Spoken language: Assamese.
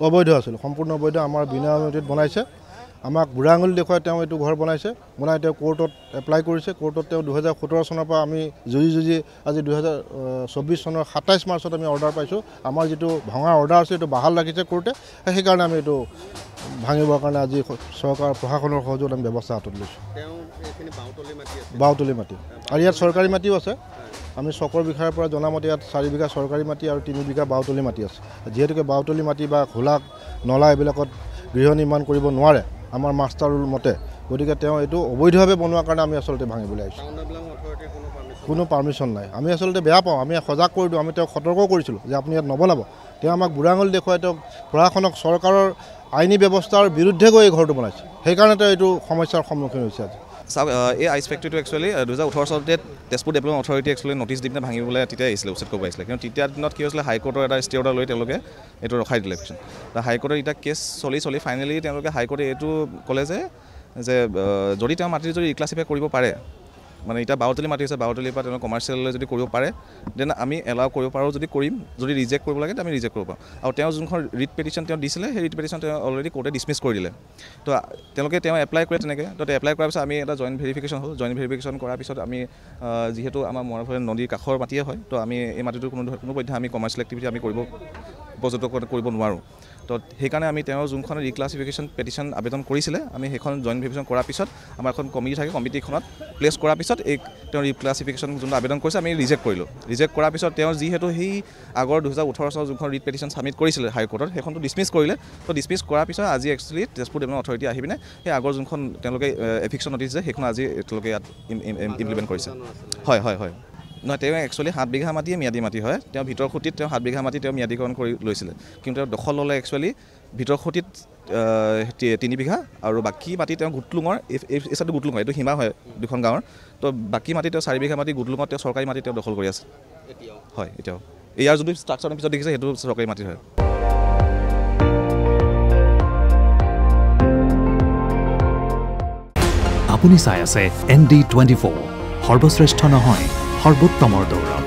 অবৈধ আছিল, সম্পূৰ্ণ অবৈধ। আমাৰ বিনা অনুমতিত বনাইছে। আমাক বুঢ়া আঙুলি দেখুৱাই তেওঁ এইটো ঘৰ বনাইছে, বনাই তেওঁ কোৰ্টত এপ্লাই কৰিছে। কোৰ্টত তেওঁ 2017 চনৰ পৰা আমি যুঁজি আজি 2024 চনৰ 27 মাৰ্চত আমি অৰ্ডাৰ পাইছোঁ। আমাৰ যিটো ভঙা অৰ্ডাৰ আছে এইটো বাহাল ৰাখিছে কোৰ্টে, সেইকাৰণে আমি এইটো ভাঙিবৰ কাৰণে আজি চৰকাৰ প্ৰশাসনৰ সহযোগত আমি ব্যৱস্থা হাতত লৈছোঁ। বাওতলি মাটি আৰু ইয়াত চৰকাৰী মাটিও আছে। আমি চকৰ বিষয়াৰ পৰা জনামতে ইয়াত 4 বিঘা চৰকাৰী মাটি আৰু 3 বিঘা বাওতলি মাটি আছে। যিহেতুকে বাওতলি মাটি বা খোলা নলা এইবিলাকত গৃহ নিৰ্মাণ কৰিব নোৱাৰে আমাৰ মাষ্টাৰ ৰুল মতে, গতিকে তেওঁ এইটো অবৈধভাৱে বনোৱাৰ কাৰণে আমি আচলতে ভাঙিবলৈ আহিছোঁ। কোনো পাৰ্মিশ্যন নাই। আমি আচলতে বেয়া পাওঁ, আমি সজাগ কৰি দিওঁ, আমি তেওঁক সতৰ্ক কৰিছিলোঁ যে আপুনি ইয়াত নবনাব। তেওঁ আমাক বুঢ়া আঙুলি দেখুৱাই তেওঁক প্ৰশাসনক চৰকাৰৰ আইনী ব্যৱস্থাৰ বিৰুদ্ধে গৈ এই ঘৰটো বনাইছে। সেইকাৰণে তেওঁ এইটো সমস্যাৰ সন্মুখীন হৈছে আজি। চাওক, এই আইচ ফেক্টৰীটো একচুৱেলি 2018 চনতে Tezpur development authority actually notice দি পিনে ভাঙিবলৈ তেতিয়া আহিছিলে, উচ্ছেদ কৰিব আহিছিলে। কিন্তু তেতিয়া দিনত কি হৈছিলে, হাইকোৰ্টৰ এটা ষ্টে অৰ্ডাৰ লৈ তেওঁলোকে এইটো ৰখাই দিলে এক্সন। হাইকোৰ্টৰ এতিয়া কেছ চলি ফাইনেলি তেওঁলোকে হাইকোৰ্টে এইটো ক'লে যে যদি তেওঁ মাটি যদি ৰিক্লাছিফাই কৰিব পাৰে, মানে এতিয়া বাওতলি মাটি হৈছে, বাওতলিৰ পৰা তেওঁলোকে কমাৰ্চিয়েললৈ যদি কৰিব পাৰে দেন আমি এলাউ কৰিব পাৰোঁ। যদি কৰিম, যদি ৰিজেক্ট কৰিব লাগে আমি ৰিজেক্ট কৰিব পাৰোঁ। আৰু তেওঁ যোনখন ৰিট পেটিশ্যন তেওঁ দিছিলে, সেই ৰিট পেটিশ্যন তেওঁ অলৰেডি কোৰ্টে ডিছমিছ কৰি দিলে। তো তেওঁলোকে এপ্লাই কৰে তেনেকৈ। তো এপ্লাই কৰাৰ পিছত আমি এটা জইণ্ট ভেৰিফিকেশ্যন হ'ল। জইণ্ট ভেৰিফিকেশ্যন কৰাৰ পিছত আমি যিহেতু আমাৰ মৰাণপুৰ নদীৰ কাষৰ মাটিয়ে হয়, তো আমি এই মাটিটো কোনো পধ্যে আমি কমাৰ্চিয়েল এক্টিভিটি আমি উপযুক্ত কৰিব নোৱাৰোঁ। তো সেইকাৰণে আমি তেওঁৰ যোনখন ৰিক্লাছিফিকেশ্যন পেটিশ্যন আবেদন কৰিছিলে, আমি সেইখন জইণ্ট ভেৰিফিকেশ্যন কৰাৰ পিছত আমাৰ এখন কমিটি থাকে, কমিটিখনত প্লেচ কৰাৰ পিছত এই তেওঁ ৰিক্লাছিফিকেশ্যন যোনটো আবেদন কৰিছে আমি ৰিজেক্ট কৰিলোঁ। ৰিজেক্ট কৰাৰ পিছত তেওঁ যিহেতু সেই আগৰ 2018 চনৰ যোনখন ৰিট পেটিশ্যন ছাবমিট কৰিছিলে হাইকোৰ্টত, সেইখনটো ডিছমিছ কৰিলে। তো ডিছমিছ কৰাৰ পিছত আজি একচুৱেলি তেজপুৰ ডেভেলপমেণ্ট অথৰিটি আহি পিনে সেই আগৰ যোনখন তেওঁলোকে এভিকশ্যন নটিছ যে সেইখন আজি তেওঁলোকে ইয়াত ইমপ্লিমেণ্ট কৰিছে। হয় হয় হয় নহয়, তেওঁ একচুৱেলি 7 বিঘা মাটিয়ে ম্যাদী মাটি হয়। তেওঁ ভিতৰ খুঁটিত তেওঁ 7 বিঘা মাটি তেওঁ ম্যাদীকৰণ কৰি লৈছিলে, কিন্তু তেওঁ দখল ল'লে একচুৱেলি ভিতৰ খুঁটিত 3 বিঘা আৰু বাকী মাটি তেওঁ গুটলুঙৰ এই চাইডটো গুটলুঙৰ, এইটো সীমা হয় দুখন গাঁৱৰ। তো বাকী মাটি তেওঁ 4 বিঘা মাটি গুটলুঙত তেওঁ চৰকাৰী মাটি তেওঁ দখল কৰি আছে। হয়, এতিয়াও ইয়াৰ যদি ষ্ট্ৰাকচাৰৰ পিছত দেখিছে সেইটো চৰকাৰী মাটি হয়। আপুনি চাই আছে ND24, সৰ্বশ্ৰেষ্ঠ নহয় সৰ্বোত্তমৰ দৌৰ।